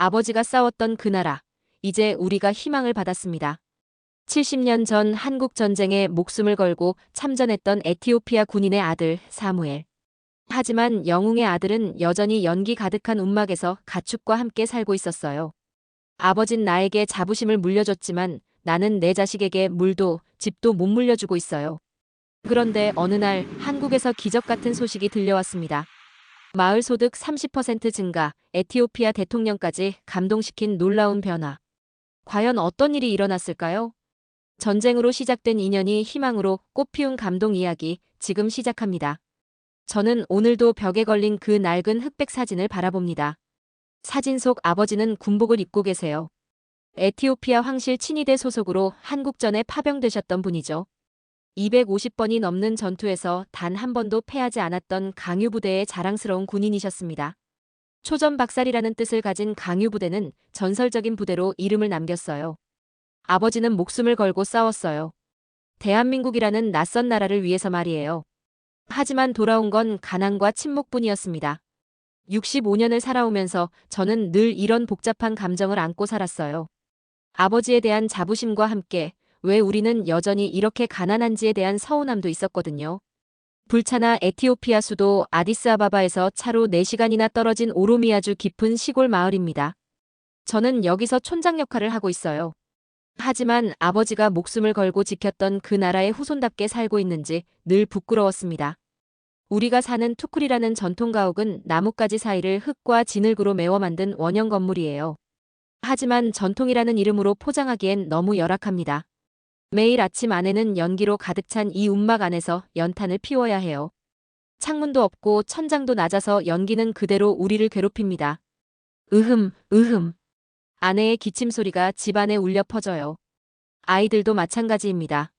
아버지가 싸웠던 그 나라. 이제 우리가 희망을 받았습니다. 70년 전 한국 전쟁에 목숨을 걸고 참전했던 에티오피아 군인의 아들 사무엘. 하지만 영웅의 아들은 여전히 연기 가득한 움막에서 가축과 함께 살고 있었어요. 아버진 나에게 자부심을 물려줬지만 나는 내 자식에게 물도 집도 못 물려주고 있어요. 그런데 어느 날 한국에서 기적 같은 소식이 들려왔습니다. 마을 소득 30% 증가, 에티오피아 대통령까지 감동시킨 놀라운 변화. 과연 어떤 일이 일어났을까요? 전쟁으로 시작된 인연이 희망으로 꽃피운 감동 이야기 지금 시작합니다. 저는 오늘도 벽에 걸린 그 낡은 흑백 사진을 바라봅니다. 사진 속 아버지는 군복을 입고 계세요. 에티오피아 황실 친위대 소속으로 한국전에 파병되셨던 분이죠. 250번이 넘는 전투에서 단 한 번도 패하지 않았던 강유부대의 자랑스러운 군인이셨습니다. 초전박살이라는 뜻을 가진 강유부대는 전설적인 부대로 이름을 남겼어요. 아버지는 목숨을 걸고 싸웠어요. 대한민국이라는 낯선 나라를 위해서 말이에요. 하지만 돌아온 건 가난과 침묵뿐이었습니다. 65년을 살아오면서 저는 늘 이런 복잡한 감정을 안고 살았어요. 아버지에 대한 자부심과 함께 왜 우리는 여전히 이렇게 가난한지에 대한 서운함도 있었거든요. 불차나 에티오피아 수도 아디스아바바에서 차로 4시간이나 떨어진 오로미아주 깊은 시골 마을입니다. 저는 여기서 촌장 역할을 하고 있어요. 하지만 아버지가 목숨을 걸고 지켰던 그 나라의 후손답게 살고 있는지 늘 부끄러웠습니다. 우리가 사는 투쿨이라는 전통 가옥은 나뭇가지 사이를 흙과 진흙으로 메워 만든 원형 건물이에요. 하지만 전통이라는 이름으로 포장하기엔 너무 열악합니다. 매일 아침 안에는 연기로 가득 찬 이 움막 안에서 연탄을 피워야 해요. 창문도 없고 천장도 낮아서 연기는 그대로 우리를 괴롭힙니다. 으흠, 으흠. 아내의 기침 소리가 집안에 울려 퍼져요. 아이들도 마찬가지입니다.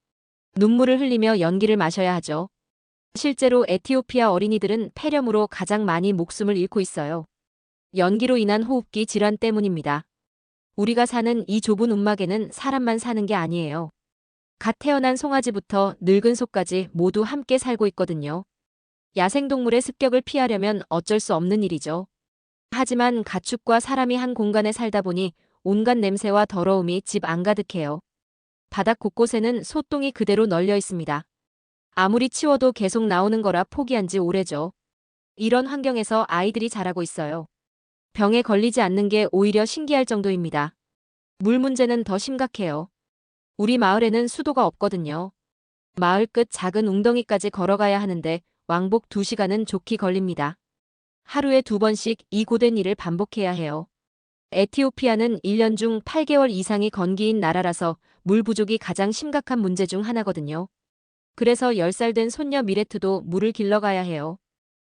눈물을 흘리며 연기를 마셔야 하죠. 실제로 에티오피아 어린이들은 폐렴으로 가장 많이 목숨을 잃고 있어요. 연기로 인한 호흡기 질환 때문입니다. 우리가 사는 이 좁은 움막에는 사람만 사는 게 아니에요. 갓 태어난 송아지부터 늙은 소까지 모두 함께 살고 있거든요. 야생동물의 습격을 피하려면 어쩔 수 없는 일이죠. 하지만 가축과 사람이 한 공간에 살다 보니 온갖 냄새와 더러움이 집 안가득해요. 바닥 곳곳에는 소똥이 그대로 널려 있습니다. 아무리 치워도 계속 나오는 거라 포기한 지 오래죠. 이런 환경에서 아이들이 자라고 있어요. 병에 걸리지 않는 게 오히려 신기할 정도입니다. 물 문제는 더 심각해요. 우리 마을에는 수도가 없거든요. 마을 끝 작은 웅덩이까지 걸어가야 하는데 왕복 2시간은 좋게 걸립니다. 하루에 2번씩 이 고된 일을 반복해야 해요. 에티오피아는 1년 중 8개월 이상이 건기인 나라라서 물 부족이 가장 심각한 문제 중 하나거든요. 그래서 10살 된 손녀 미레트도 물을 길러가야 해요.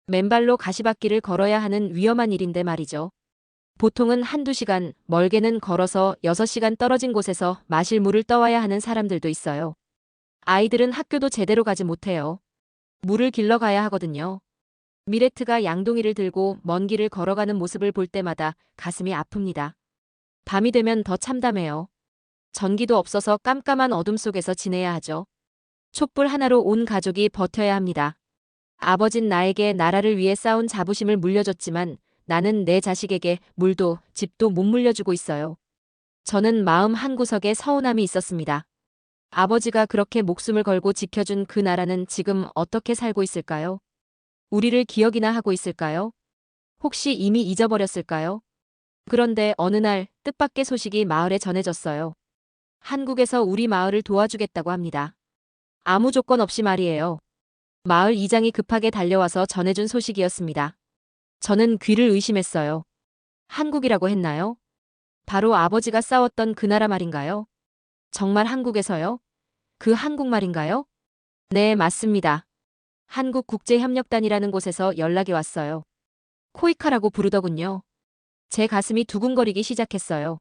맨발로 가시밭길을 걸어야 하는 위험한 일인데 말이죠. 보통은 1~2시간, 멀게는 걸어서 6시간 떨어진 곳에서 마실 물을 떠와야 하는 사람들도 있어요. 아이들은 학교도 제대로 가지 못해요. 물을 길러가야 하거든요. 미레트가 양동이를 들고 먼 길을 걸어가는 모습을 볼 때마다 가슴이 아픕니다. 밤이 되면 더 참담해요. 전기도 없어서 깜깜한 어둠 속에서 지내야 하죠. 촛불 하나로 온 가족이 버텨야 합니다. 아버진 나에게 나라를 위해 싸운 자부심을 물려줬지만 나는 내 자식에게 물도 집도 못 물려주고 있어요. 저는 마음 한구석에 서운함이 있었습니다. 아버지가 그렇게 목숨을 걸고 지켜준 그 나라는 지금 어떻게 살고 있을까요? 우리를 기억이나 하고 있을까요? 혹시 이미 잊어버렸을까요? 그런데 어느 날 뜻밖의 소식이 마을에 전해졌어요. 한국에서 우리 마을을 도와주겠다고 합니다. 아무 조건 없이 말이에요. 마을 이장이 급하게 달려와서 전해준 소식이었습니다. 저는 귀를 의심했어요. 한국이라고 했나요? 바로 아버지가 싸웠던 그 나라 말인가요? 정말 한국에서요? 그 한국말인가요? 네, 맞습니다. 한국국제협력단이라는 곳에서 연락이 왔어요. 코이카라고 부르더군요. 제 가슴이 두근거리기 시작했어요.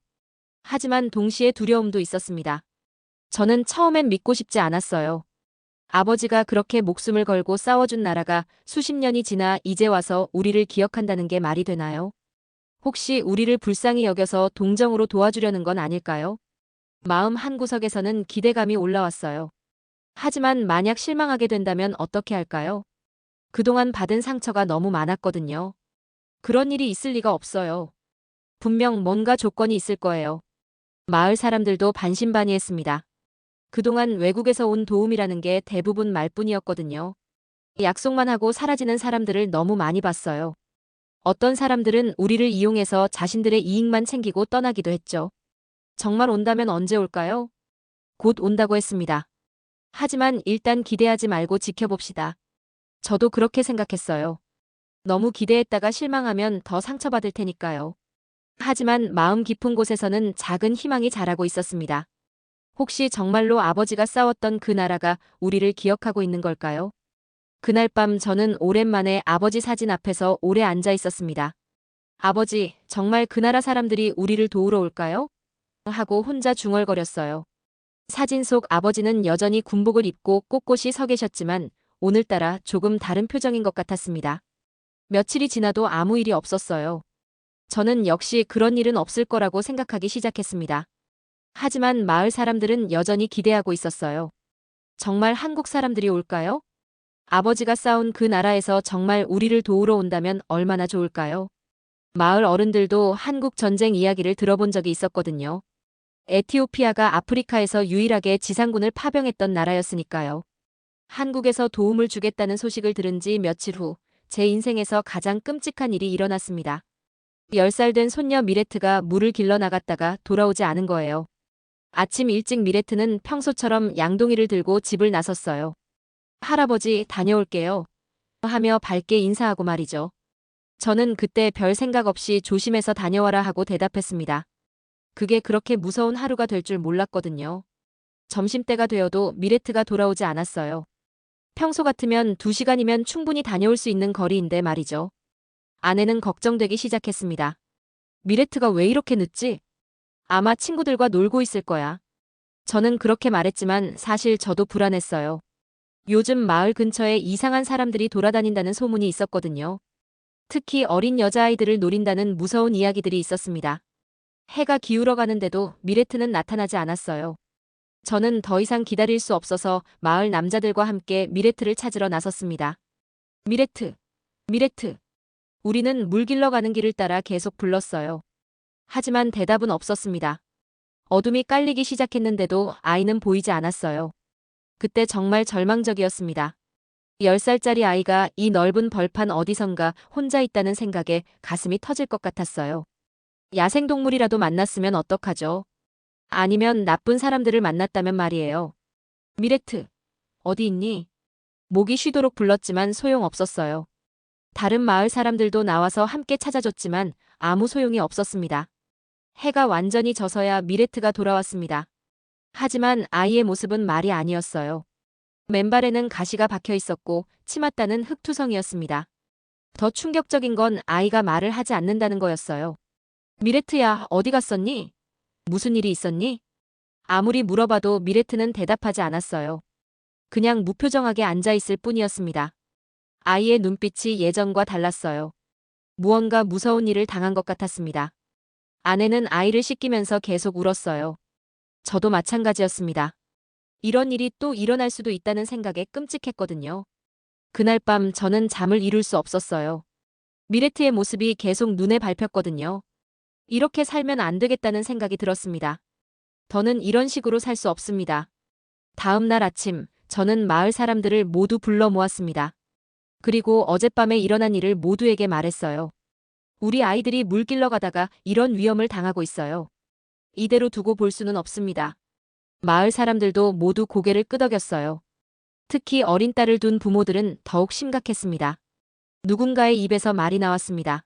하지만 동시에 두려움도 있었습니다. 저는 처음엔 믿고 싶지 않았어요. 아버지가 그렇게 목숨을 걸고 싸워준 나라가 수십 년이 지나 이제 와서 우리를 기억한다는 게 말이 되나요? 혹시 우리를 불쌍히 여겨서 동정으로 도와주려는 건 아닐까요? 마음 한구석에서는 기대감이 올라왔어요. 하지만 만약 실망하게 된다면 어떻게 할까요? 그동안 받은 상처가 너무 많았거든요. 그런 일이 있을 리가 없어요. 분명 뭔가 조건이 있을 거예요. 마을 사람들도 반신반의했습니다. 그동안 외국에서 온 도움이라는 게 대부분 말뿐이었거든요. 약속만 하고 사라지는 사람들을 너무 많이 봤어요. 어떤 사람들은 우리를 이용해서 자신들의 이익만 챙기고 떠나기도 했죠. 정말 온다면 언제 올까요? 곧 온다고 했습니다. 하지만 일단 기대하지 말고 지켜봅시다. 저도 그렇게 생각했어요. 너무 기대했다가 실망하면 더 상처받을 테니까요. 하지만 마음 깊은 곳에서는 작은 희망이 자라고 있었습니다. 혹시 정말로 아버지가 싸웠던 그 나라가 우리를 기억하고 있는 걸까요? 그날 밤 저는 오랜만에 아버지 사진 앞에서 오래 앉아 있었습니다. 아버지, 정말 그 나라 사람들이 우리를 도우러 올까요? 하고 혼자 중얼거렸어요. 사진 속 아버지는 여전히 군복을 입고 꼿꼿이 서 계셨지만 오늘따라 조금 다른 표정인 것 같았습니다. 며칠이 지나도 아무 일이 없었어요. 저는 역시 그런 일은 없을 거라고 생각하기 시작했습니다. 하지만 마을 사람들은 여전히 기대하고 있었어요. 정말 한국 사람들이 올까요? 아버지가 싸운 그 나라에서 정말 우리를 도우러 온다면 얼마나 좋을까요? 마을 어른들도 한국 전쟁 이야기를 들어본 적이 있었거든요. 에티오피아가 아프리카에서 유일하게 지상군을 파병했던 나라였으니까요. 한국에서 도움을 주겠다는 소식을 들은 지 며칠 후 제 인생에서 가장 끔찍한 일이 일어났습니다. 10살 된 손녀 미레트가 물을 길러 나갔다가 돌아오지 않은 거예요. 아침 일찍 미레트는 평소처럼 양동이를 들고 집을 나섰어요. 할아버지, 다녀올게요. 하며 밝게 인사하고 말이죠. 저는 그때 별 생각 없이 조심해서 다녀와라 하고 대답했습니다. 그게 그렇게 무서운 하루가 될 줄 몰랐거든요. 점심때가 되어도 미레트가 돌아오지 않았어요. 평소 같으면 2시간이면 충분히 다녀올 수 있는 거리인데 말이죠. 아내는 걱정되기 시작했습니다. 미레트가 왜 이렇게 늦지? 아마 친구들과 놀고 있을 거야. 저는 그렇게 말했지만 사실 저도 불안했어요. 요즘 마을 근처에 이상한 사람들이 돌아다닌다는 소문이 있었거든요. 특히 어린 여자아이들을 노린다는 무서운 이야기들이 있었습니다. 해가 기울어 가는데도 미레트는 나타나지 않았어요. 저는 더 이상 기다릴 수 없어서 마을 남자들과 함께 미레트를 찾으러 나섰습니다. 미레트, 미레트. 우리는 물 길러 가는 길을 따라 계속 불렀어요. 하지만 대답은 없었습니다. 어둠이 깔리기 시작했는데도 아이는 보이지 않았어요. 그때 정말 절망적이었습니다. 10살짜리 아이가 이 넓은 벌판 어디선가 혼자 있다는 생각에 가슴이 터질 것 같았어요. 야생동물이라도 만났으면 어떡하죠? 아니면 나쁜 사람들을 만났다면 말이에요. 미레트, 어디 있니? 목이 쉬도록 불렀지만 소용없었어요. 다른 마을 사람들도 나와서 함께 찾아줬지만 아무 소용이 없었습니다. 해가 완전히 져서야 미레트가 돌아왔습니다. 하지만 아이의 모습은 말이 아니었어요. 맨발에는 가시가 박혀 있었고 치맛다는 흙투성이었습니다. 더 충격적인 건 아이가 말을 하지 않는다는 거였어요. 미레트야, 어디 갔었니? 무슨 일이 있었니? 아무리 물어봐도 미레트는 대답하지 않았어요. 그냥 무표정하게 앉아있을 뿐이었습니다. 아이의 눈빛이 예전과 달랐어요. 무언가 무서운 일을 당한 것 같았습니다. 아내는 아이를 씻기면서 계속 울었어요. 저도 마찬가지였습니다. 이런 일이 또 일어날 수도 있다는 생각에 끔찍했거든요. 그날 밤 저는 잠을 이룰 수 없었어요. 미레트의 모습이 계속 눈에 밟혔거든요. 이렇게 살면 안 되겠다는 생각이 들었습니다. 더는 이런 식으로 살 수 없습니다. 다음 날 아침, 저는 마을 사람들을 모두 불러 모았습니다. 그리고 어젯밤에 일어난 일을 모두에게 말했어요. 우리 아이들이 물 길러 가다가 이런 위험을 당하고 있어요. 이대로 두고 볼 수는 없습니다. 마을 사람들도 모두 고개를 끄덕였어요. 특히 어린 딸을 둔 부모들은 더욱 심각했습니다. 누군가의 입에서 말이 나왔습니다.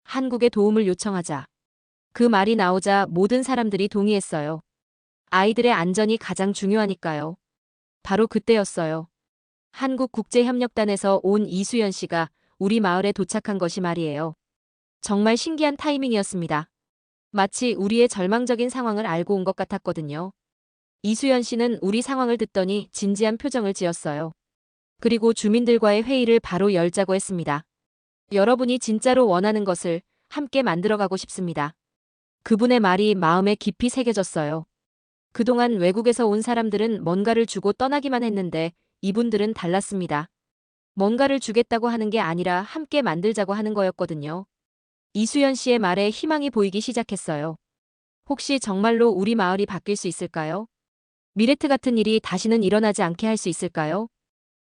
한국에 도움을 요청하자. 그 말이 나오자 모든 사람들이 동의했어요. 아이들의 안전이 가장 중요하니까요. 바로 그때였어요. 한국국제협력단에서 온 이수연 씨가 우리 마을에 도착한 것이 말이에요. 정말 신기한 타이밍이었습니다. 마치 우리의 절망적인 상황을 알고 온 것 같았거든요. 이수연 씨는 우리 상황을 듣더니 진지한 표정을 지었어요. 그리고 주민들과의 회의를 바로 열자고 했습니다. 여러분이 진짜로 원하는 것을 함께 만들어가고 싶습니다. 그분의 말이 마음에 깊이 새겨졌어요. 그동안 외국에서 온 사람들은 뭔가를 주고 떠나기만 했는데 이분들은 달랐습니다. 뭔가를 주겠다고 하는 게 아니라 함께 만들자고 하는 거였거든요. 이수연 씨의 말에 희망이 보이기 시작했어요. 혹시 정말로 우리 마을이 바뀔 수 있을까요? 미레트 같은 일이 다시는 일어나지 않게 할 수 있을까요?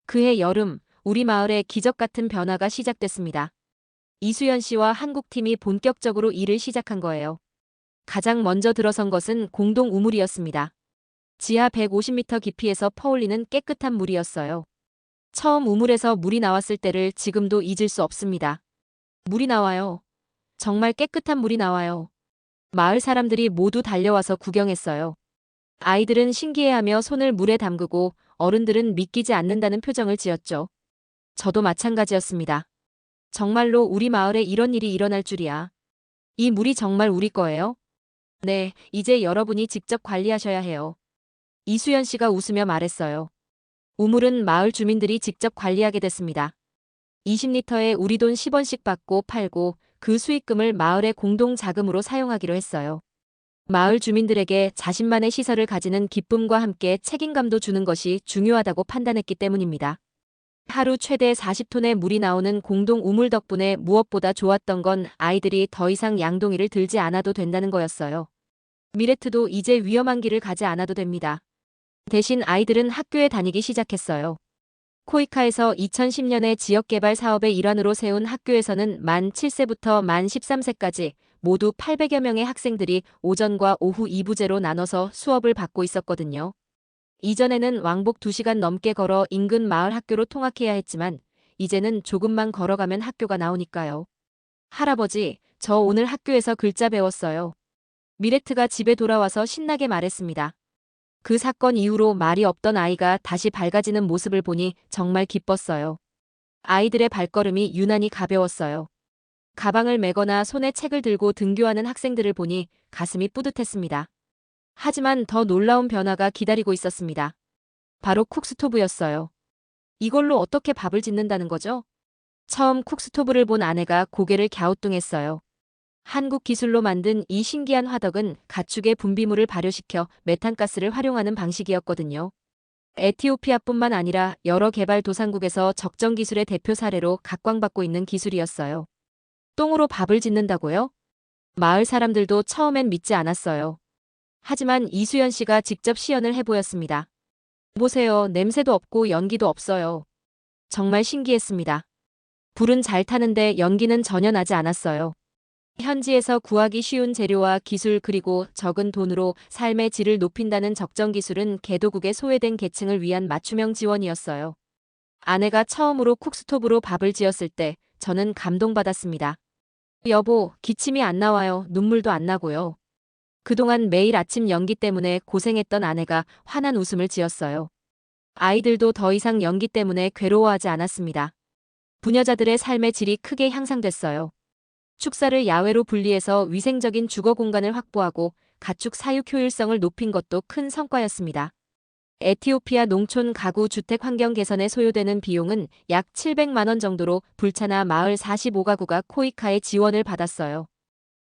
그해 여름, 우리 마을에 기적 같은 변화가 시작됐습니다. 이수연 씨와 한국팀이 본격적으로 일을 시작한 거예요. 가장 먼저 들어선 것은 공동 우물이었습니다. 지하 150m 깊이에서 퍼올리는 깨끗한 물이었어요. 처음 우물에서 물이 나왔을 때를 지금도 잊을 수 없습니다. 물이 나와요. 정말 깨끗한 물이 나와요. 마을 사람들이 모두 달려와서 구경했어요. 아이들은 신기해하며 손을 물에 담그고 어른들은 믿기지 않는다는 표정을 지었죠. 저도 마찬가지였습니다. 정말로 우리 마을에 이런 일이 일어날 줄이야. 이 물이 정말 우리 거예요? 네, 이제 여러분이 직접 관리하셔야 해요. 이수연 씨가 웃으며 말했어요. 우물은 마을 주민들이 직접 관리하게 됐습니다. 20리터에 우리 돈 10원씩 받고 팔고 그 수익금을 마을의 공동 자금으로 사용하기로 했어요. 마을 주민들에게 자신만의 시설을 가지는 기쁨과 함께 책임감도 주는 것이 중요하다고 판단했기 때문입니다. 하루 최대 40톤의 물이 나오는 공동 우물 덕분에 무엇보다 좋았던 건 아이들이 더 이상 양동이를 들지 않아도 된다는 거였어요. 미레트도 이제 위험한 길을 가지 않아도 됩니다. 대신 아이들은 학교에 다니기 시작했어요. 코이카에서 2010년에 지역개발 사업의 일환으로 세운 학교에서는 만 7세부터 만 13세까지 모두 800여 명의 학생들이 오전과 오후 2부제로 나눠서 수업을 받고 있었거든요. 이전에는 왕복 2시간 넘게 걸어 인근 마을 학교로 통학해야 했지만 이제는 조금만 걸어가면 학교가 나오니까요. 할아버지, 저 오늘 학교에서 글자 배웠어요. 미레트가 집에 돌아와서 신나게 말했습니다. 그 사건 이후로 말이 없던 아이가 다시 밝아지는 모습을 보니 정말 기뻤어요. 아이들의 발걸음이 유난히 가벼웠어요. 가방을 메거나 손에 책을 들고 등교하는 학생들을 보니 가슴이 뿌듯했습니다. 하지만 더 놀라운 변화가 기다리고 있었습니다. 바로 쿡스토브였어요. 이걸로 어떻게 밥을 짓는다는 거죠? 처음 쿡스토브를 본 아내가 고개를 갸우뚱했어요. 한국 기술로 만든 이 신기한 화덕은 가축의 분비물을 발효시켜 메탄가스를 활용하는 방식이었거든요. 에티오피아뿐만 아니라 여러 개발도상국에서 적정 기술의 대표 사례로 각광받고 있는 기술이었어요. 똥으로 밥을 짓는다고요? 마을 사람들도 처음엔 믿지 않았어요. 하지만 이수연 씨가 직접 시연을 해보였습니다. 보세요. 냄새도 없고 연기도 없어요. 정말 신기했습니다. 불은 잘 타는데 연기는 전혀 나지 않았어요. 현지에서 구하기 쉬운 재료와 기술 그리고 적은 돈으로 삶의 질을 높인다는 적정 기술은 개도국의 소외된 계층을 위한 맞춤형 지원이었어요. 아내가 처음으로 쿡스톱으로 밥을 지었을 때 저는 감동받았습니다. 여보, 기침이 안 나와요. 눈물도 안 나고요. 그동안 매일 아침 연기 때문에 고생했던 아내가 환한 웃음을 지었어요. 아이들도 더 이상 연기 때문에 괴로워하지 않았습니다. 부녀자들의 삶의 질이 크게 향상됐어요. 축사를 야외로 분리해서 위생적인 주거 공간을 확보하고 가축 사육 효율성을 높인 것도 큰 성과였습니다. 에티오피아 농촌 가구 주택 환경 개선에 소요되는 비용은 약 700만 원 정도로 불차나 마을 45가구가 코이카의 지원을 받았어요.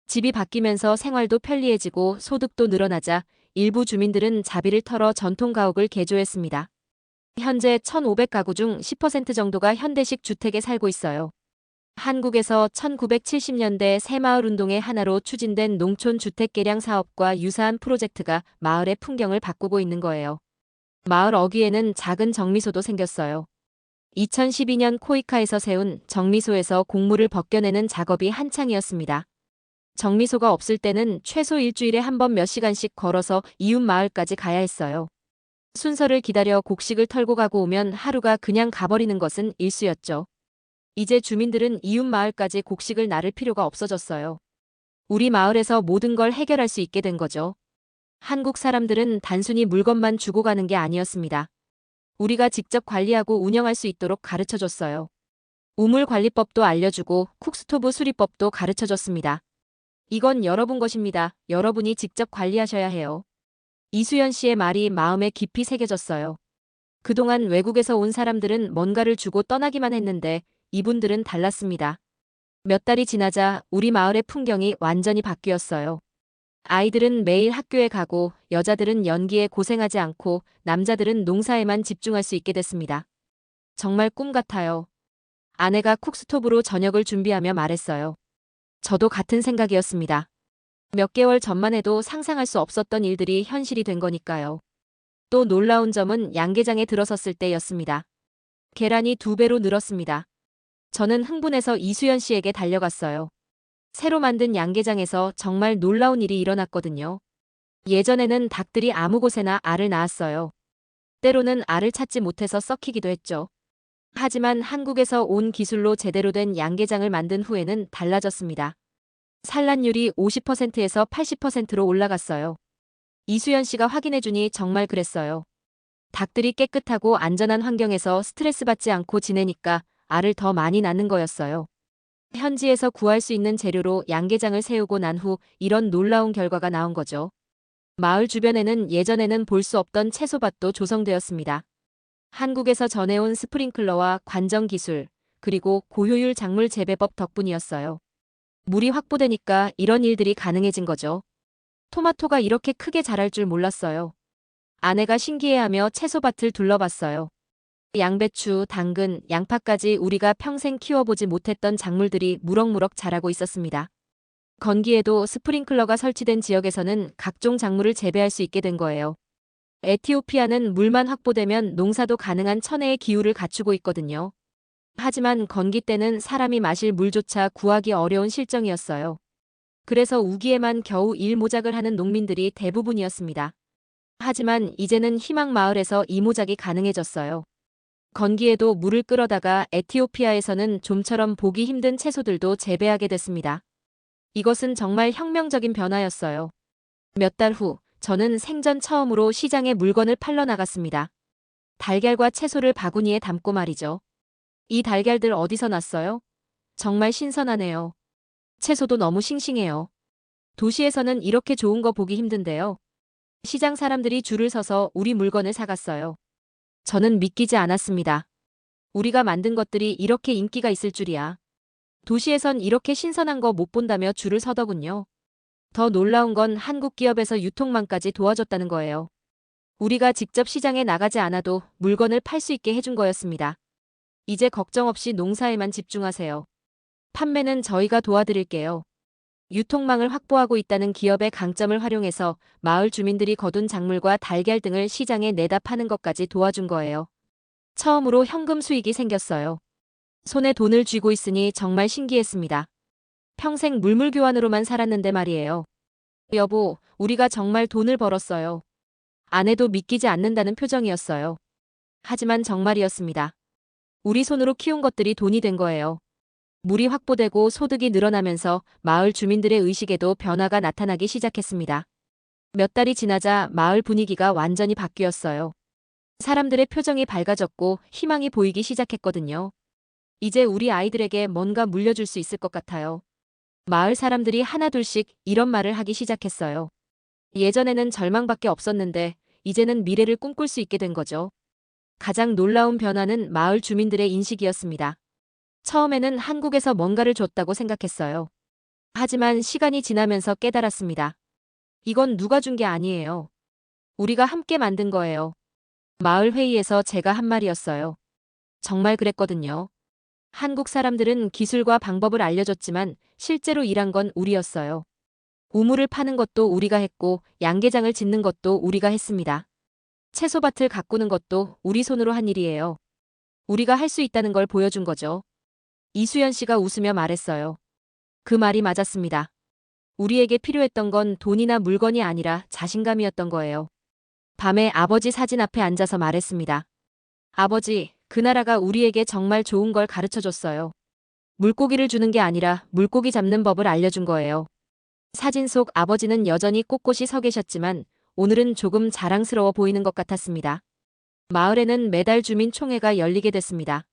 집이 바뀌면서 생활도 편리해지고 소득도 늘어나자 일부 주민들은 자비를 털어 전통 가옥을 개조했습니다. 현재 1,500가구 중 10% 정도가 현대식 주택에 살고 있어요. 한국에서 1970년대 새마을 운동의 하나로 추진된 농촌 주택 개량 사업과 유사한 프로젝트가 마을의 풍경을 바꾸고 있는 거예요. 마을 어귀에는 작은 정미소도 생겼어요. 2012년 코이카에서 세운 정미소에서 곡물을 벗겨내는 작업이 한창이었습니다. 정미소가 없을 때는 최소 일주일에 한 번 몇 시간씩 걸어서 이웃 마을까지 가야 했어요. 순서를 기다려 곡식을 털고 가고 오면 하루가 그냥 가버리는 것은 일쑤였죠. 이제 주민들은 이웃 마을까지 곡식을 나를 필요가 없어졌어요. 우리 마을에서 모든 걸 해결할 수 있게 된 거죠. 한국 사람들은 단순히 물건만 주고 가는 게 아니었습니다. 우리가 직접 관리하고 운영할 수 있도록 가르쳐줬어요. 우물 관리법도 알려주고 쿡스토브 수리법도 가르쳐줬습니다. 이건 여러분 것입니다. 여러분이 직접 관리하셔야 해요. 이수연 씨의 말이 마음에 깊이 새겨졌어요. 그동안 외국에서 온 사람들은 뭔가를 주고 떠나기만 했는데 이분들은 달랐습니다. 몇 달이 지나자 우리 마을의 풍경이 완전히 바뀌었어요. 아이들은 매일 학교에 가고 여자들은 연기에 고생하지 않고 남자들은 농사에만 집중할 수 있게 됐습니다. 정말 꿈 같아요. 아내가 쿡스톱으로 저녁을 준비하며 말했어요. 저도 같은 생각이었습니다. 몇 개월 전만 해도 상상할 수 없었던 일들이 현실이 된 거니까요. 또 놀라운 점은 양계장에 들어섰을 때였습니다. 계란이 2배로 늘었습니다. 저는 흥분해서 이수연 씨에게 달려갔어요. 새로 만든 양계장에서 정말 놀라운 일이 일어났거든요. 예전에는 닭들이 아무 곳에나 알을 낳았어요. 때로는 알을 찾지 못해서 썩히기도 했죠. 하지만 한국에서 온 기술로 제대로 된 양계장을 만든 후에는 달라졌습니다. 산란율이 50%에서 80%로 올라갔어요. 이수연 씨가 확인해주니 정말 그랬어요. 닭들이 깨끗하고 안전한 환경에서 스트레스 받지 않고 지내니까 알을 더 많이 낳는 거였어요. 현지에서 구할 수 있는 재료로 양계장을 세우고 난 후 이런 놀라운 결과가 나온 거죠. 마을 주변에는 예전에는 볼 수 없던 채소밭도 조성되었습니다. 한국에서 전해온 스프링클러와 관정 기술, 그리고 고효율 작물 재배법 덕분이었어요. 물이 확보되니까 이런 일들이 가능해진 거죠. 토마토가 이렇게 크게 자랄 줄 몰랐어요. 아내가 신기해하며 채소밭을 둘러봤어요. 양배추, 당근, 양파까지 우리가 평생 키워보지 못했던 작물들이 무럭무럭 자라고 있었습니다. 건기에도 스프링클러가 설치된 지역에서는 각종 작물을 재배할 수 있게 된 거예요. 에티오피아는 물만 확보되면 농사도 가능한 천혜의 기후를 갖추고 있거든요. 하지만 건기 때는 사람이 마실 물조차 구하기 어려운 실정이었어요. 그래서 우기에만 겨우 일모작을 하는 농민들이 대부분이었습니다. 하지만 이제는 희망마을에서 이모작이 가능해졌어요. 건기에도 물을 끌어다가 에티오피아에서는 좀처럼 보기 힘든 채소들도 재배하게 됐습니다. 이것은 정말 혁명적인 변화였어요. 몇 달 후, 저는 생전 처음으로 시장에 물건을 팔러 나갔습니다. 달걀과 채소를 바구니에 담고 말이죠. 이 달걀들 어디서 났어요? 정말 신선하네요. 채소도 너무 싱싱해요. 도시에서는 이렇게 좋은 거 보기 힘든데요. 시장 사람들이 줄을 서서 우리 물건을 사갔어요. 저는 믿기지 않았습니다. 우리가 만든 것들이 이렇게 인기가 있을 줄이야. 도시에선 이렇게 신선한 거 못 본다며 줄을 서더군요. 더 놀라운 건 한국 기업에서 유통망까지 도와줬다는 거예요. 우리가 직접 시장에 나가지 않아도 물건을 팔 수 있게 해준 거였습니다. 이제 걱정 없이 농사에만 집중하세요. 판매는 저희가 도와드릴게요. 유통망을 확보하고 있다는 기업의 강점을 활용해서 마을 주민들이 거둔 작물과 달걀 등을 시장에 내다 파는 것까지 도와준 거예요. 처음으로 현금 수익이 생겼어요. 손에 돈을 쥐고 있으니 정말 신기했습니다. 평생 물물교환으로만 살았는데 말이에요. 여보, 우리가 정말 돈을 벌었어요. 아내도 믿기지 않는다는 표정이었어요. 하지만 정말이었습니다. 우리 손으로 키운 것들이 돈이 된 거예요. 물이 확보되고 소득이 늘어나면서 마을 주민들의 의식에도 변화가 나타나기 시작했습니다. 몇 달이 지나자 마을 분위기가 완전히 바뀌었어요. 사람들의 표정이 밝아졌고 희망이 보이기 시작했거든요. 이제 우리 아이들에게 뭔가 물려줄 수 있을 것 같아요. 마을 사람들이 하나둘씩 이런 말을 하기 시작했어요. 예전에는 절망밖에 없었는데 이제는 미래를 꿈꿀 수 있게 된 거죠. 가장 놀라운 변화는 마을 주민들의 인식이었습니다. 처음에는 한국에서 뭔가를 줬다고 생각했어요. 하지만 시간이 지나면서 깨달았습니다. 이건 누가 준 게 아니에요. 우리가 함께 만든 거예요. 마을 회의에서 제가 한 말이었어요. 정말 그랬거든요. 한국 사람들은 기술과 방법을 알려줬지만 실제로 일한 건 우리였어요. 우물을 파는 것도 우리가 했고 양계장을 짓는 것도 우리가 했습니다. 채소밭을 가꾸는 것도 우리 손으로 한 일이에요. 우리가 할 수 있다는 걸 보여준 거죠. 이수연 씨가 웃으며 말했어요. 그 말이 맞았습니다. 우리에게 필요했던 건 돈이나 물건이 아니라 자신감이었던 거예요. 밤에 아버지 사진 앞에 앉아서 말했습니다. 아버지, 그 나라가 우리에게 정말 좋은 걸 가르쳐줬어요. 물고기를 주는 게 아니라 물고기 잡는 법을 알려준 거예요. 사진 속 아버지는 여전히 꼿꼿이 서 계셨지만 오늘은 조금 자랑스러워 보이는 것 같았습니다. 마을에는 매달 주민총회가 열리게 됐습니다.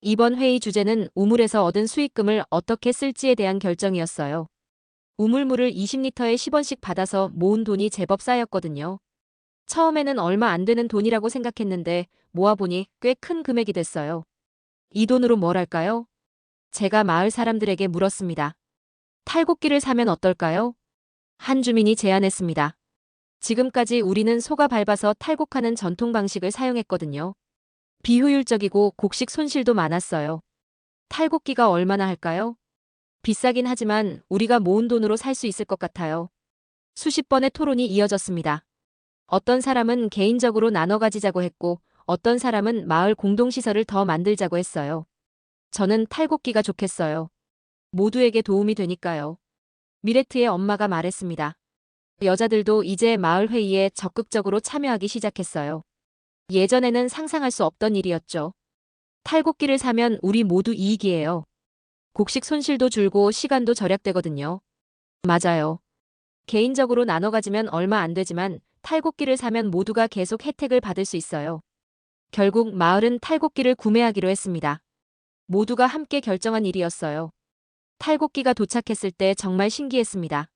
이번 회의 주제는 우물에서 얻은 수익금을 어떻게 쓸지에 대한 결정이었어요. 우물물을 20리터에 10원씩 받아서 모은 돈이 제법 쌓였거든요. 처음에는 얼마 안 되는 돈이라고 생각했는데 모아보니 꽤 큰 금액이 됐어요. 이 돈으로 뭘 할까요? 제가 마을 사람들에게 물었습니다. 탈곡기를 사면 어떨까요? 한 주민이 제안했습니다. 지금까지 우리는 소가 밟아서 탈곡하는 전통 방식을 사용했거든요. 비효율적이고 곡식 손실도 많았어요. 탈곡기가 얼마나 할까요? 비싸긴 하지만 우리가 모은 돈으로 살 수 있을 것 같아요. 수십 번의 토론이 이어졌습니다. 어떤 사람은 개인적으로 나눠 가지자고 했고, 어떤 사람은 마을 공동시설을 더 만들자고 했어요. 저는 탈곡기가 좋겠어요. 모두에게 도움이 되니까요. 미레트의 엄마가 말했습니다. 여자들도 이제 마을 회의에 적극적으로 참여하기 시작했어요. 예전에는 상상할 수 없던 일이었죠. 탈곡기를 사면 우리 모두 이익이에요. 곡식 손실도 줄고 시간도 절약되거든요. 맞아요. 개인적으로 나눠 가지면 얼마 안 되지만 탈곡기를 사면 모두가 계속 혜택을 받을 수 있어요. 결국 마을은 탈곡기를 구매하기로 했습니다. 모두가 함께 결정한 일이었어요. 탈곡기가 도착했을 때 정말 신기했습니다.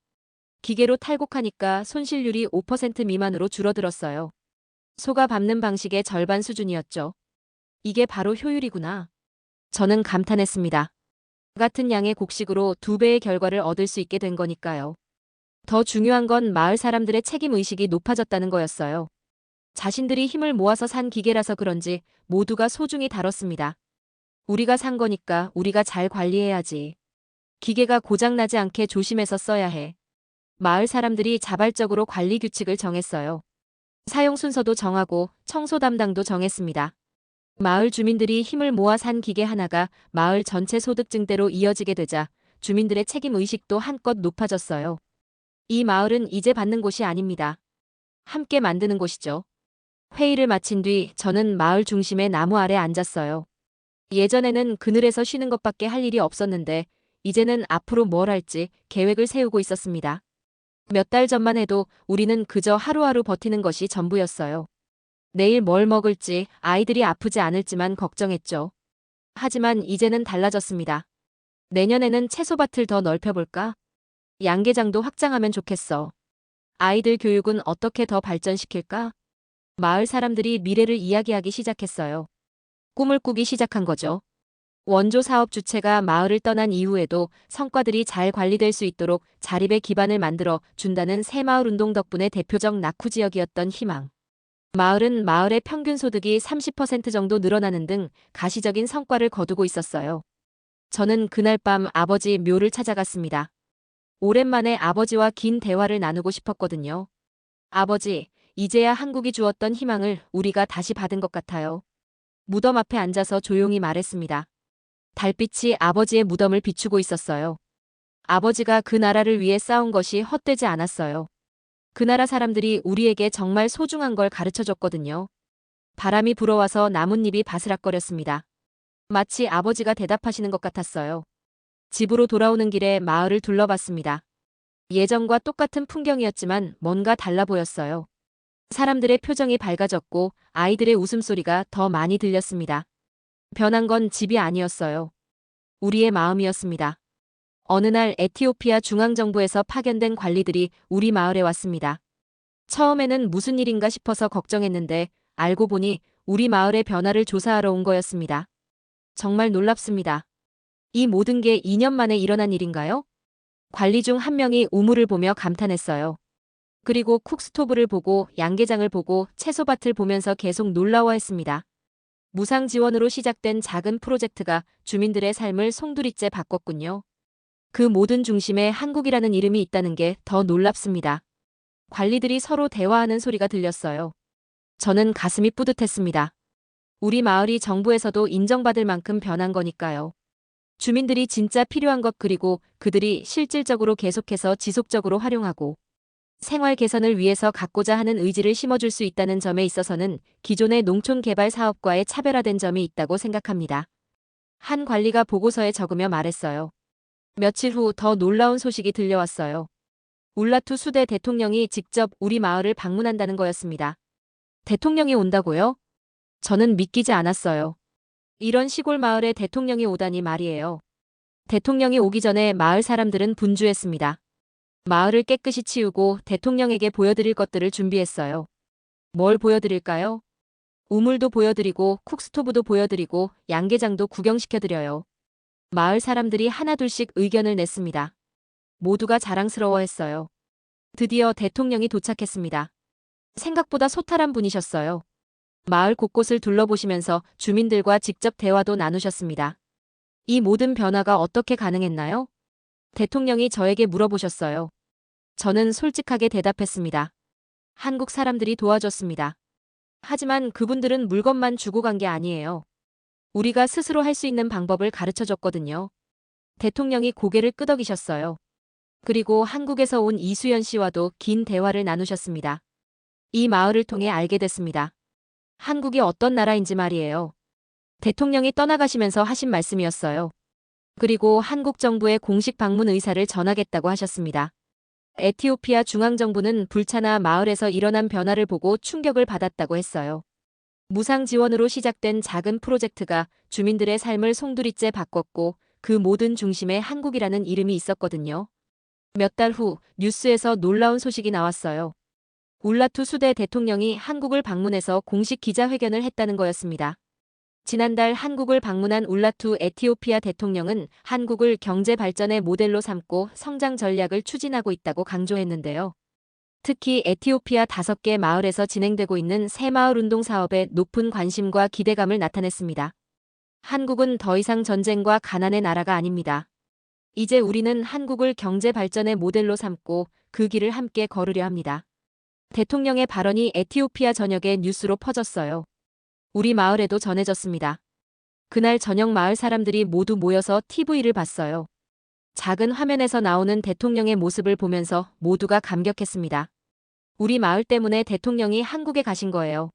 기계로 탈곡하니까 손실률이 5% 미만으로 줄어들었어요. 소가 밟는 방식의 절반 수준이었죠. 이게 바로 효율이구나. 저는 감탄했습니다. 같은 양의 곡식으로 2배의 결과를 얻을 수 있게 된 거니까요. 더 중요한 건 마을 사람들의 책임 의식이 높아졌다는 거였어요. 자신들이 힘을 모아서 산 기계라서 그런지 모두가 소중히 다뤘습니다. 우리가 산 거니까 우리가 잘 관리해야지. 기계가 고장나지 않게 조심해서 써야 해. 마을 사람들이 자발적으로 관리 규칙을 정했어요. 사용 순서도 정하고 청소 담당도 정했습니다. 마을 주민들이 힘을 모아 산 기계 하나가 마을 전체 소득 증대로 이어지게 되자 주민들의 책임 의식도 한껏 높아졌어요. 이 마을은 이제 받는 곳이 아닙니다. 함께 만드는 곳이죠. 회의를 마친 뒤 저는 마을 중심의 나무 아래 앉았어요. 예전에는 그늘에서 쉬는 것밖에 할 일이 없었는데 이제는 앞으로 뭘 할지 계획을 세우고 있었습니다. 몇 달 전만 해도 우리는 그저 하루하루 버티는 것이 전부였어요. 내일 뭘 먹을지, 아이들이 아프지 않을지만 걱정했죠. 하지만 이제는 달라졌습니다. 내년에는 채소밭을 더 넓혀볼까? 양계장도 확장하면 좋겠어. 아이들 교육은 어떻게 더 발전시킬까? 마을 사람들이 미래를 이야기하기 시작했어요. 꿈을 꾸기 시작한 거죠. 원조 사업 주체가 마을을 떠난 이후에도 성과들이 잘 관리될 수 있도록 자립의 기반을 만들어 준다는 새마을 운동 덕분에 대표적 낙후 지역이었던 희망. 마을은 마을의 평균 소득이 30% 정도 늘어나는 등 가시적인 성과를 거두고 있었어요. 저는 그날 밤 아버지 묘를 찾아갔습니다. 오랜만에 아버지와 긴 대화를 나누고 싶었거든요. 아버지, 이제야 한국이 주었던 희망을 우리가 다시 받은 것 같아요. 무덤 앞에 앉아서 조용히 말했습니다. 달빛이 아버지의 무덤을 비추고 있었어요. 아버지가 그 나라를 위해 싸운 것이 헛되지 않았어요. 그 나라 사람들이 우리에게 정말 소중한 걸 가르쳐줬거든요. 바람이 불어와서 나뭇잎이 바스락거렸습니다. 마치 아버지가 대답하시는 것 같았어요. 집으로 돌아오는 길에 마을을 둘러봤습니다. 예전과 똑같은 풍경이었지만 뭔가 달라 보였어요. 사람들의 표정이 밝아졌고 아이들의 웃음소리가 더 많이 들렸습니다. 변한 건 집이 아니었어요. 우리의 마음이었습니다. 어느 날 에티오피아 중앙정부에서 파견된 관리들이 우리 마을에 왔습니다. 처음에는 무슨 일인가 싶어서 걱정했는데 알고 보니 우리 마을의 변화를 조사하러 온 거였습니다. 정말 놀랍습니다. 이 모든 게 2년 만에 일어난 일인가요? 관리 중 한 명이 우물을 보며 감탄했어요. 그리고 쿡스토브를 보고 양계장을 보고 채소밭을 보면서 계속 놀라워했습니다. 무상 지원으로 시작된 작은 프로젝트가 주민들의 삶을 송두리째 바꿨군요. 그 모든 중심에 한국이라는 이름이 있다는 게 더 놀랍습니다. 관리들이 서로 대화하는 소리가 들렸어요. 저는 가슴이 뿌듯했습니다. 우리 마을이 정부에서도 인정받을 만큼 변한 거니까요. 주민들이 진짜 필요한 것 그리고 그들이 실질적으로 계속해서 지속적으로 활용하고 생활 개선을 위해서 갖고자 하는 의지를 심어줄 수 있다는 점에 있어서는 기존의 농촌 개발 사업과의 차별화된 점이 있다고 생각합니다. 한 관리가 보고서에 적으며 말했어요. 며칠 후 더 놀라운 소식이 들려왔어요. 울라투 수대 대통령이 직접 우리 마을을 방문한다는 거였습니다. 대통령이 온다고요? 저는 믿기지 않았어요. 이런 시골 마을에 대통령이 오다니 말이에요. 대통령이 오기 전에 마을 사람들은 분주했습니다. 마을을 깨끗이 치우고 대통령에게 보여드릴 것들을 준비했어요. 뭘 보여드릴까요? 우물도 보여드리고 쿡스토브도 보여드리고 양계장도 구경시켜드려요. 마을 사람들이 하나둘씩 의견을 냈습니다. 모두가 자랑스러워했어요. 드디어 대통령이 도착했습니다. 생각보다 소탈한 분이셨어요. 마을 곳곳을 둘러보시면서 주민들과 직접 대화도 나누셨습니다. 이 모든 변화가 어떻게 가능했나요? 대통령이 저에게 물어보셨어요. 저는 솔직하게 대답했습니다. 한국 사람들이 도와줬습니다. 하지만 그분들은 물건만 주고 간 게 아니에요. 우리가 스스로 할 수 있는 방법을 가르쳐 줬거든요. 대통령이 고개를 끄덕이셨어요. 그리고 한국에서 온 이수연 씨와도 긴 대화를 나누셨습니다. 이 마을을 통해 알게 됐습니다. 한국이 어떤 나라인지 말이에요. 대통령이 떠나가시면서 하신 말씀이었어요. 그리고 한국 정부의 공식 방문 의사를 전하겠다고 하셨습니다. 에티오피아 중앙정부는 불차나 마을에서 일어난 변화를 보고 충격을 받았다고 했어요. 무상 지원으로 시작된 작은 프로젝트가 주민들의 삶을 송두리째 바꿨고 그 모든 중심에 한국이라는 이름이 있었거든요. 몇 달 후 뉴스에서 놀라운 소식이 나왔어요. 울라투 수대 대통령이 한국을 방문해서 공식 기자회견을 했다는 거였습니다. 지난달 한국을 방문한 울라투 에티오피아 대통령은 한국을 경제 발전의 모델로 삼고 성장 전략을 추진하고 있다고 강조했는데요. 특히 에티오피아 5개 마을에서 진행되고 있는 새마을 운동 사업에 높은 관심과 기대감을 나타냈습니다. 한국은 더 이상 전쟁과 가난의 나라가 아닙니다. 이제 우리는 한국을 경제 발전의 모델로 삼고 그 길을 함께 걸으려 합니다. 대통령의 발언이 에티오피아 전역에 뉴스로 퍼졌어요. 우리 마을에도 전해졌습니다. 그날 저녁 마을 사람들이 모두 모여서 TV를 봤어요. 작은 화면에서 나오는 대통령의 모습을 보면서 모두가 감격했습니다. 우리 마을 때문에 대통령이 한국에 가신 거예요.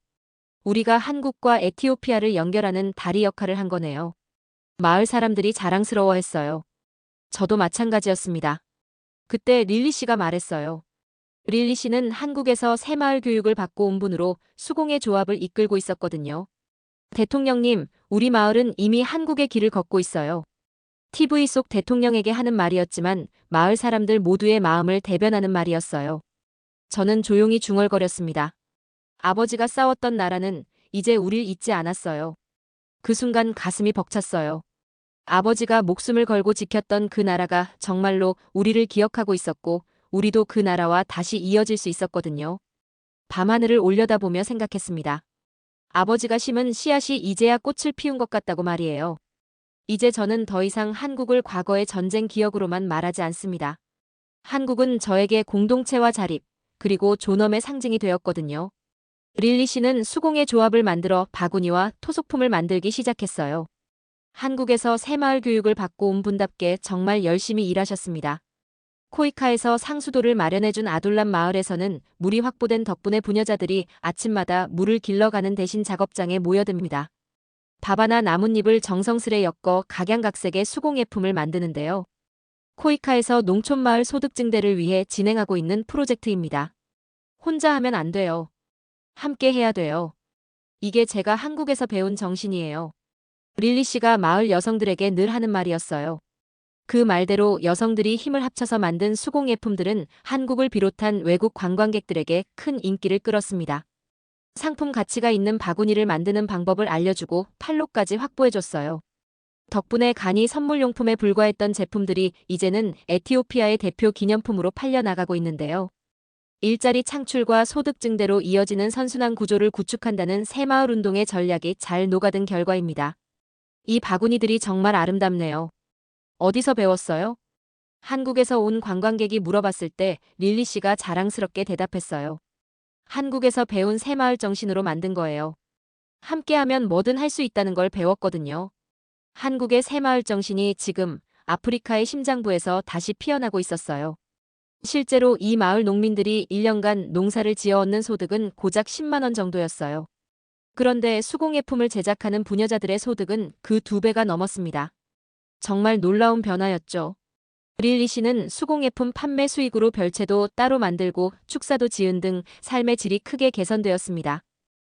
우리가 한국과 에티오피아를 연결하는 다리 역할을 한 거네요. 마을 사람들이 자랑스러워했어요. 저도 마찬가지였습니다. 그때 릴리 씨가 말했어요. 릴리 씨는 한국에서 새마을 교육을 받고 온 분으로 수공예 조합을 이끌고 있었거든요. 대통령님, 우리 마을은 이미 한국의 길을 걷고 있어요. TV 속 대통령에게 하는 말이었지만 마을 사람들 모두의 마음을 대변하는 말이었어요. 저는 조용히 중얼거렸습니다. 아버지가 싸웠던 나라는 이제 우릴 잊지 않았어요. 그 순간 가슴이 벅찼어요. 아버지가 목숨을 걸고 지켰던 그 나라가 정말로 우리를 기억하고 있었고 우리도 그 나라와 다시 이어질 수 있었거든요. 밤하늘을 올려다보며 생각했습니다. 아버지가 심은 씨앗이 이제야 꽃을 피운 것 같다고 말이에요. 이제 저는 더 이상 한국을 과거의 전쟁 기억으로만 말하지 않습니다. 한국은 저에게 공동체와 자립, 그리고 존엄의 상징이 되었거든요. 릴리 씨는 수공예 조합을 만들어 바구니와 토속품을 만들기 시작했어요. 한국에서 새마을 교육을 받고 온 분답게 정말 열심히 일하셨습니다. 코이카에서 상수도를 마련해준 아둘람 마을에서는 물이 확보된 덕분에 부녀자들이 아침마다 물을 길러가는 대신 작업장에 모여듭니다. 밥하나 나뭇잎을 정성스레 엮어 각양각색의 수공예품을 만드는데요. 코이카에서 농촌마을 소득 증대를 위해 진행하고 있는 프로젝트입니다. 혼자 하면 안 돼요. 함께 해야 돼요. 이게 제가 한국에서 배운 정신이에요. 릴리 씨가 마을 여성들에게 늘 하는 말이었어요. 그 말대로 여성들이 힘을 합쳐서 만든 수공예품들은 한국을 비롯한 외국 관광객들에게 큰 인기를 끌었습니다. 상품 가치가 있는 바구니를 만드는 방법을 알려주고 판로까지 확보해줬어요. 덕분에 간이 선물용품에 불과했던 제품들이 이제는 에티오피아의 대표 기념품으로 팔려나가고 있는데요. 일자리 창출과 소득 증대로 이어지는 선순환 구조를 구축한다는 새마을 운동의 전략이 잘 녹아든 결과입니다. 이 바구니들이 정말 아름답네요. 어디서 배웠어요? 한국에서 온 관광객이 물어봤을 때 릴리 씨가 자랑스럽게 대답했어요. 한국에서 배운 새마을 정신으로 만든 거예요. 함께하면 뭐든 할 수 있다는 걸 배웠거든요. 한국의 새마을 정신이 지금 아프리카의 심장부에서 다시 피어나고 있었어요. 실제로 이 마을 농민들이 1년간 농사를 지어 얻는 소득은 고작 10만 원 정도였어요. 그런데 수공예품을 제작하는 부녀자들의 소득은 그 2배가 넘었습니다. 정말 놀라운 변화였죠. 릴리 씨는 수공예품 판매 수익으로 별채도 따로 만들고 축사도 지은 등 삶의 질이 크게 개선되었습니다.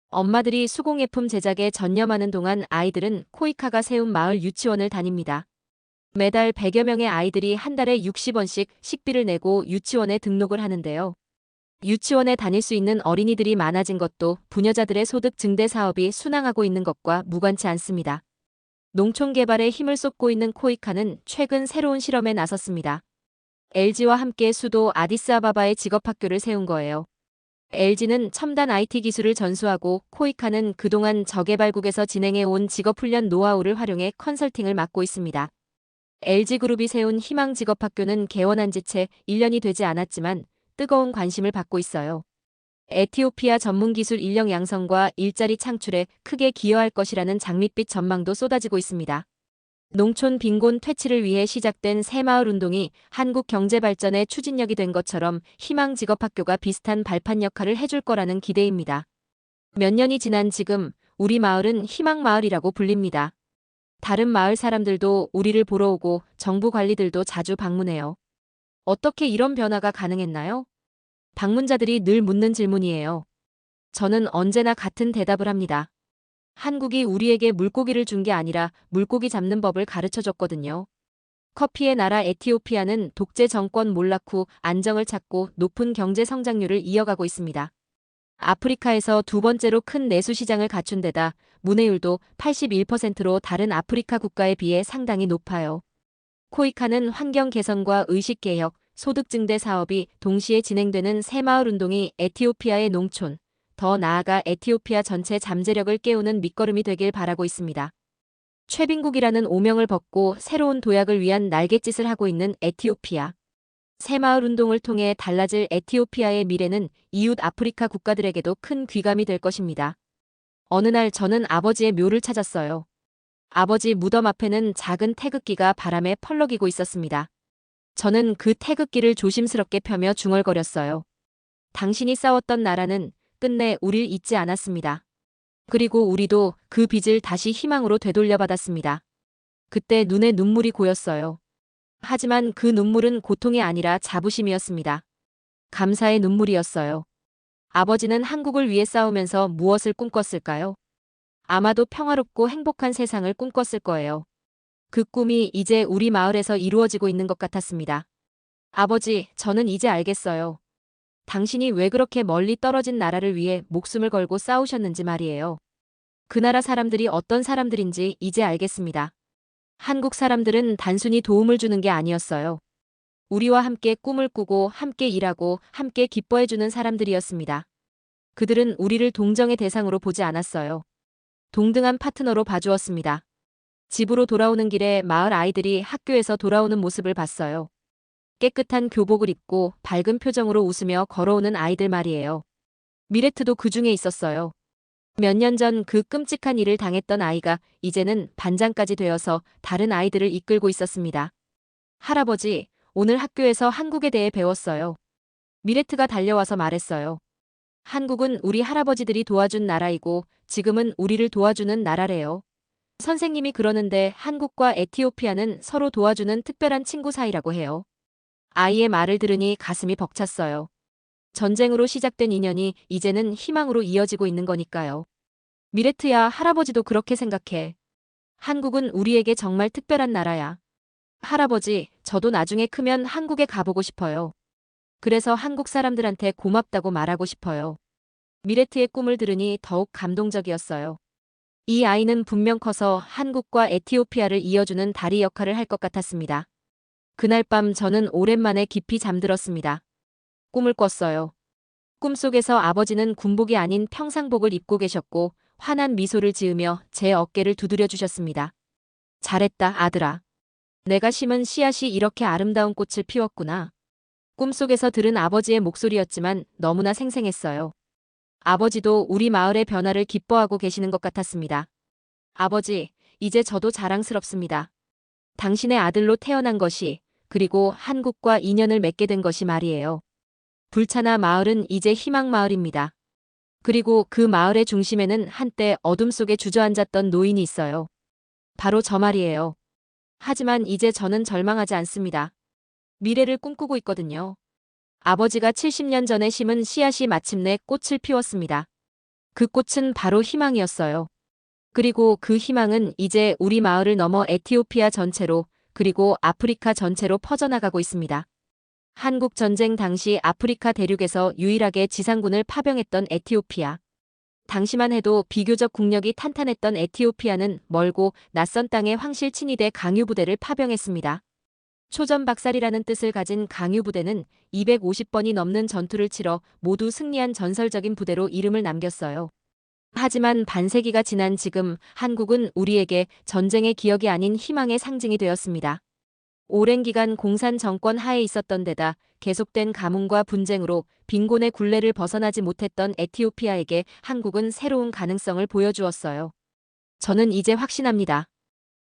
엄마들이 수공예품 제작에 전념하는 동안 아이들은 코이카가 세운 마을 유치원을 다닙니다. 매달 100여 명의 아이들이 한 달에 60원씩 식비를 내고 유치원에 등록을 하는데요. 유치원에 다닐 수 있는 어린이들이 많아진 것도 부녀자들의 소득 증대 사업이 순항하고 있는 것과 무관치 않습니다. 농촌 개발에 힘을 쏟고 있는 코이카는 최근 새로운 실험에 나섰습니다. LG와 함께 수도 아디스아바바에 직업학교를 세운 거예요. LG는 첨단 IT 기술을 전수하고 코이카는 그동안 저개발국에서 진행해 온 직업훈련 노하우를 활용해 컨설팅을 맡고 있습니다. LG그룹이 세운 희망직업학교는 개원한 지 채 1년이 되지 않았지만 뜨거운 관심을 받고 있어요. 에티오피아 전문기술 인력 양성과 일자리 창출에 크게 기여할 것이라는 장밋빛 전망도 쏟아지고 있습니다. 농촌 빈곤 퇴치를 위해 시작된 새마을 운동이 한국 경제 발전의 추진력이 된 것처럼 희망직업학교가 비슷한 발판 역할을 해줄 거라는 기대입니다. 몇 년이 지난 지금 우리 마을은 희망마을이라고 불립니다. 다른 마을 사람들도 우리를 보러 오고 정부 관리들도 자주 방문해요. 어떻게 이런 변화가 가능했나요? 방문자들이 늘 묻는 질문이에요. 저는 언제나 같은 대답을 합니다. 한국이 우리에게 물고기를 준 게 아니라 물고기 잡는 법을 가르쳐 줬거든요. 커피의 나라 에티오피아는 독재 정권 몰락 후 안정을 찾고 높은 경제 성장률을 이어가고 있습니다. 아프리카에서 두 번째로 큰 내수 시장을 갖춘 데다 문해율도 81%로 다른 아프리카 국가에 비해 상당히 높아요. 코이카는 환경 개선과 의식 개혁, 소득 증대 사업이 동시에 진행되는 새마을 운동이 에티오피아의 농촌, 더 나아가 에티오피아 전체 잠재력을 깨우는 밑거름이 되길 바라고 있습니다. 최빈국이라는 오명을 벗고 새로운 도약을 위한 날갯짓을 하고 있는 에티오피아. 새마을 운동을 통해 달라질 에티오피아의 미래는 이웃 아프리카 국가들에게도 큰 귀감이 될 것입니다. 어느 날 저는 아버지의 묘를 찾았어요. 아버지 무덤 앞에는 작은 태극기가 바람에 펄럭이고 있었습니다. 저는 그 태극기를 조심스럽게 펴며 중얼거렸어요. 당신이 싸웠던 나라는 끝내 우릴 잊지 않았습니다. 그리고 우리도 그 빚을 다시 희망으로 되돌려받았습니다. 그때 눈에 눈물이 고였어요. 하지만 그 눈물은 고통이 아니라 자부심이었습니다. 감사의 눈물이었어요. 아버지는 한국을 위해 싸우면서 무엇을 꿈꿨을까요? 아마도 평화롭고 행복한 세상을 꿈꿨을 거예요. 그 꿈이 이제 우리 마을에서 이루어지고 있는 것 같았습니다. 아버지, 저는 이제 알겠어요. 당신이 왜 그렇게 멀리 떨어진 나라를 위해 목숨을 걸고 싸우셨는지 말이에요. 그 나라 사람들이 어떤 사람들인지 이제 알겠습니다. 한국 사람들은 단순히 도움을 주는 게 아니었어요. 우리와 함께 꿈을 꾸고 함께 일하고 함께 기뻐해주는 사람들이었습니다. 그들은 우리를 동정의 대상으로 보지 않았어요. 동등한 파트너로 봐주었습니다. 집으로 돌아오는 길에 마을 아이들이 학교에서 돌아오는 모습을 봤어요. 깨끗한 교복을 입고 밝은 표정으로 웃으며 걸어오는 아이들 말이에요. 미레트도 그 중에 있었어요. 몇 년 전 그 끔찍한 일을 당했던 아이가 이제는 반장까지 되어서 다른 아이들을 이끌고 있었습니다. 할아버지, 오늘 학교에서 한국에 대해 배웠어요. 미레트가 달려와서 말했어요. 한국은 우리 할아버지들이 도와준 나라이고 지금은 우리를 도와주는 나라래요. 선생님이 그러는데 한국과 에티오피아는 서로 도와주는 특별한 친구 사이라고 해요. 아이의 말을 들으니 가슴이 벅찼어요. 전쟁으로 시작된 인연이 이제는 희망으로 이어지고 있는 거니까요. 미레트야, 할아버지도 그렇게 생각해. 한국은 우리에게 정말 특별한 나라야. 할아버지, 저도 나중에 크면 한국에 가보고 싶어요. 그래서 한국 사람들한테 고맙다고 말하고 싶어요. 미레트의 꿈을 들으니 더욱 감동적이었어요. 이 아이는 분명 커서 한국과 에티오피아를 이어주는 다리 역할을 할 것 같았습니다. 그날 밤 저는 오랜만에 깊이 잠들었습니다. 꿈을 꿨어요. 꿈속에서 아버지는 군복이 아닌 평상복을 입고 계셨고 환한 미소를 지으며 제 어깨를 두드려 주셨습니다. 잘했다, 아들아. 내가 심은 씨앗이 이렇게 아름다운 꽃을 피웠구나. 꿈속에서 들은 아버지의 목소리였지만 너무나 생생했어요. 아버지도 우리 마을의 변화를 기뻐하고 계시는 것 같았습니다. 아버지, 이제 저도 자랑스럽습니다. 당신의 아들로 태어난 것이, 그리고 한국과 인연을 맺게 된 것이 말이에요. 불차나 마을은 이제 희망마을입니다. 그리고 그 마을의 중심에는 한때 어둠 속에 주저앉았던 노인이 있어요. 바로 저 말이에요. 하지만 이제 저는 절망하지 않습니다. 미래를 꿈꾸고 있거든요. 아버지가 70년 전에 심은 씨앗이 마침내 꽃을 피웠습니다. 그 꽃은 바로 희망이었어요. 그리고 그 희망은 이제 우리 마을을 넘어 에티오피아 전체로, 그리고 아프리카 전체로 퍼져나가고 있습니다. 한국 전쟁 당시 아프리카 대륙에서 유일하게 지상군을 파병했던 에티오피아. 당시만 해도 비교적 국력이 탄탄했던 에티오피아는 멀고 낯선 땅에 황실 친위대 강유부대를 파병했습니다. 초전박살이라는 뜻을 가진 강유부대는 250번이 넘는 전투를 치러 모두 승리한 전설적인 부대로 이름을 남겼어요. 하지만 반세기가 지난 지금 한국은 우리에게 전쟁의 기억이 아닌 희망의 상징이 되었습니다. 오랜 기간 공산 정권 하에 있었던 데다 계속된 가뭄과 분쟁으로 빈곤의 굴레를 벗어나지 못했던 에티오피아에게 한국은 새로운 가능성을 보여주었어요. 저는 이제 확신합니다.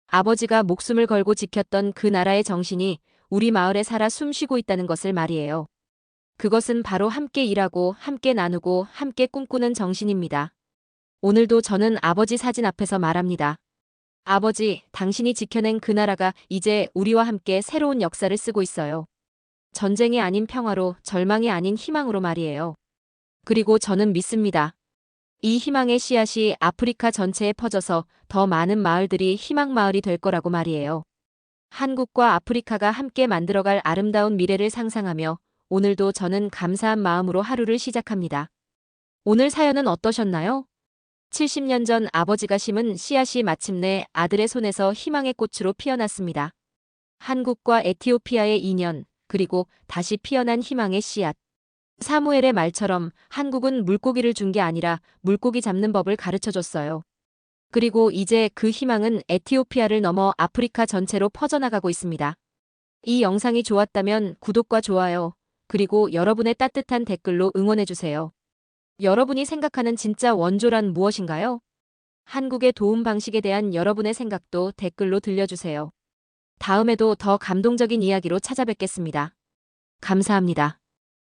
아버지가 목숨을 걸고 지켰던 그 나라의 정신이 우리 마을에 살아 숨쉬고 있다는 것을 말이에요. 그것은 바로 함께 일하고 함께 나누고 함께 꿈꾸는 정신입니다. 오늘도 저는 아버지 사진 앞에서 말합니다. 아버지, 당신이 지켜낸 그 나라가 이제 우리와 함께 새로운 역사를 쓰고 있어요. 전쟁이 아닌 평화로, 절망이 아닌 희망으로 말이에요. 그리고 저는 믿습니다. 이 희망의 씨앗이 아프리카 전체에 퍼져서 더 많은 마을들이 희망 마을이 될 거라고 말이에요. 한국과 아프리카가 함께 만들어갈 아름다운 미래를 상상하며 오늘도 저는 감사한 마음으로 하루를 시작합니다. 오늘 사연은 어떠셨나요? 70년 전 아버지가 심은 씨앗이 마침내 아들의 손에서 희망의 꽃으로 피어났습니다. 한국과 에티오피아의 인연, 그리고 다시 피어난 희망의 씨앗. 사무엘의 말처럼 한국은 물고기를 준 게 아니라 물고기 잡는 법을 가르쳐줬어요. 그리고 이제 그 희망은 에티오피아를 넘어 아프리카 전체로 퍼져나가고 있습니다. 이 영상이 좋았다면 구독과 좋아요, 그리고 여러분의 따뜻한 댓글로 응원해주세요. 여러분이 생각하는 진짜 원조란 무엇인가요? 한국의 도움 방식에 대한 여러분의 생각도 댓글로 들려주세요. 다음에도 더 감동적인 이야기로 찾아뵙겠습니다. 감사합니다.